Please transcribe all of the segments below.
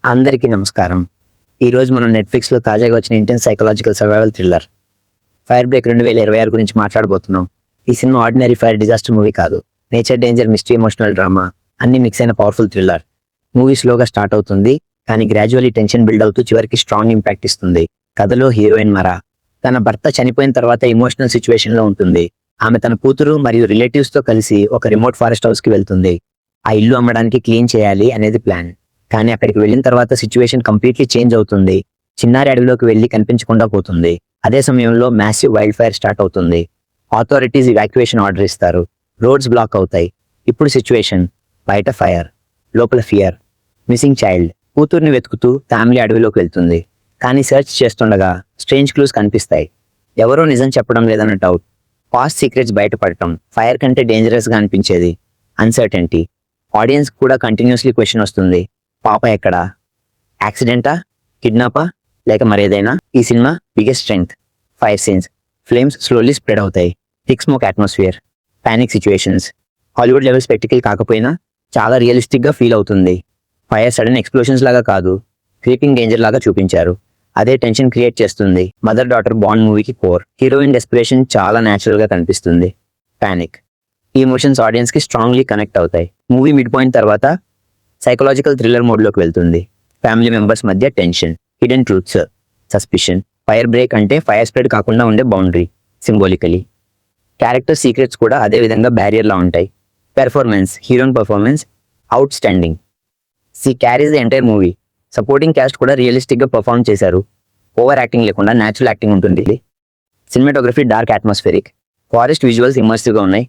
అందరికీ నమస్కారం. ఈరోజు మనం నెట్ఫ్లిక్స్లో తాజాగా వచ్చిన intense psychological survival thriller fire break 2026 గురించి మాట్లాడబోతున్నాం. ఈ సినిమా ఆర్డినరీ ఫైర్ డిజాస్టర్ మూవీ కాదు. Nature, danger, mystery, emotional drama అన్ని మిక్స్ అయిన పవర్ఫుల్ థ్రిల్లర్. మూవీ స్లోగా స్టార్ట్ అవుతుంది, కానీ గ్రాడ్యువల్లీ టెన్షన్ బిల్డ్ అవుతూ చివరికి స్ట్రాంగ్ ఇంపాక్ట్ ఇస్తుంది. కథలో హీరోయిన్ మరా తన భర్త చనిపోయిన తర్వాత ఎమోషనల్ సిచ్యువేషన్ లో ఉంటుంది. ఆమె తన కూతురు మరియు రిలేటివ్స్ తో కలిసి ఒక రిమోట్ ఫారెస్ట్ హౌస్ కి వెళ్తుంది. ఆ ఇల్లు అమ్మడానికి క్లీన్ చేయాలి అనేది ప్లాన్. కానీ అక్కడికి వెళ్ళిన తర్వాత సిచ్యువేషన్ కంప్లీట్లీ చేంజ్ అవుతుంది. చిన్నారి అడవిలోకి వెళ్ళి కనిపించకుండా పోతుంది. అదే సమయంలో మ్యాసివ్ వైల్డ్ ఫైర్ స్టార్ట్ అవుతుంది. అథారిటీస్ ఇవాక్యుయేషన్ ఆర్డర్ ఇస్తారు. రోడ్స్ బ్లాక్ అవుతాయి. ఇప్పుడు సిచ్యువేషన్: బయట ఫైర్, లోపల ఫియర్. Missing child. కూతుర్ని వెతుకుతూ ఫ్యామిలీ అడవిలోకి వెళ్తుంది. కానీ సెర్చ్ చేస్తుండగా స్ట్రేంజ్ క్లూస్ కనిపిస్తాయి. ఎవరో నిజం చెప్పడం లేదన్న డౌట్. పాస్ట్ సీక్రెట్స్ బయటపడటం. ఫైర్ కంటే డేంజరస్ గా అనిపించేది. అన్సర్టెనిటీ. ఆడియన్స్ కూడా కంటిన్యూస్లీ క్వశ్చన్ వస్తుంది: పాప ఎక్కడా? యాక్సిడెంటా? కిడ్నాపా? లేక మరేదైనా? ఈ సినిమా biggest strength: fire scenes. Flames slowly spread అవుతాయి. Thick smoke atmosphere. Panic situations. Hollywood level spectacle కాకపోయినా చాలా రియలిస్టిక్ గా ఫీల్ అవుతుంది. ఫైర్ సడన్ ఎక్స్ప్లోషన్స్ లాగా కాదు, క్రీపింగ్ డేంజర్ లాగా చూపించారు. అదే టెన్షన్ క్రియేట్ చేస్తుంది. మదర్ డాటర్ బాండ్ మూవీకి కోర్. హీరోయిన్ డెస్పిరేషన్ చాలా న్యాచురల్ గా కనిపిస్తుంది. పానిక్. ఈ ఎమోషన్స్ ఆడియన్స్ కి స్ట్రాంగ్లీ కనెక్ట్ అవుతాయి. మూవీ మిడ్ పాయింట్ తర్వాత సైకలాజికల్ థ్రిల్లర్ మోడ్లోకి వెళ్తుంది. ఫ్యామిలీ మెంబర్స్ మధ్య tension, hidden truths, suspicion. Fire break అంటే ఫైర్ స్ప్రెడ్ కాకుండా ఉండే బౌండరీ. సింబాలికలీ క్యారెక్టర్ సీక్రెట్స్ కూడా అదే విధంగా బ్యారియర్లా ఉంటాయి. Performance. Heroine performance outstanding. She carries the entire movie. Supporting cast కూడా రియలిస్టిక్ గా పర్ఫార్మ్ చేశారు. ఓవర్ యాక్టింగ్ లేకుండా న్యాచురల్ యాక్టింగ్ ఉంటుంది. Cinematography dark, atmospheric. Forest visuals immersive గా ఉన్నాయి.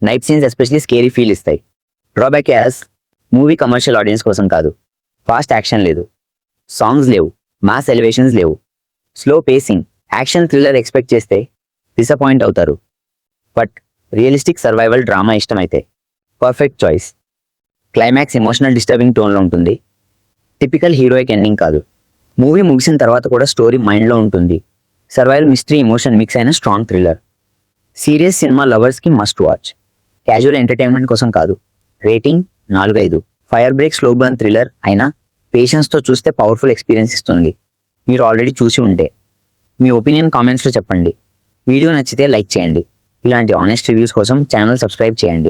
Night scenes especially scary feel ఇస్తాయి. Drawback as movie commercial audience కోసం కాదు. ఫాస్ట్ యాక్షన్ లేదు, సాంగ్స్ లేవు, మాస్ ఎలివేషన్స్ లేవు, slow pacing. Action thriller expect చేస్తే డిసప్పాయింట్ అవుతారు. బట్ రియలిస్టిక్ సర్వైవల్ డ్రామా ఇష్టమైతే perfect choice. Climax emotional disturbing టోన్లో ఉంటుంది. టిపికల్ హీరోయిక్ ఎండింగ్ కాదు. మూవీ ముగిసిన తర్వాత కూడా స్టోరీ మైండ్లో ఉంటుంది. సర్వైవల్, మిస్టరీ, ఎమోషన్ మిక్స్ అయిన స్ట్రాంగ్ థ్రిల్లర్. సీరియస్ సినిమా లవర్స్కి మస్ట్ వాచ్. క్యాజువల్ ఎంటర్టైన్మెంట్ కోసం కాదు. Rating 4/5. Fire break slow burn thriller అయినా పేషెన్స్తో చూస్తే పవర్ఫుల్ ఎక్స్పీరియన్స్ ఇస్తుంది. మీరు ఆల్రెడీ చూసి ఉంటే మీ ఒపీనియన్ కామెంట్స్లో చెప్పండి. వీడియో నచ్చితే లైక్ చేయండి. ఇలాంటి ఆనెస్ట్ రివ్యూస్ కోసం ఛానల్ సబ్స్క్రైబ్ చేయండి.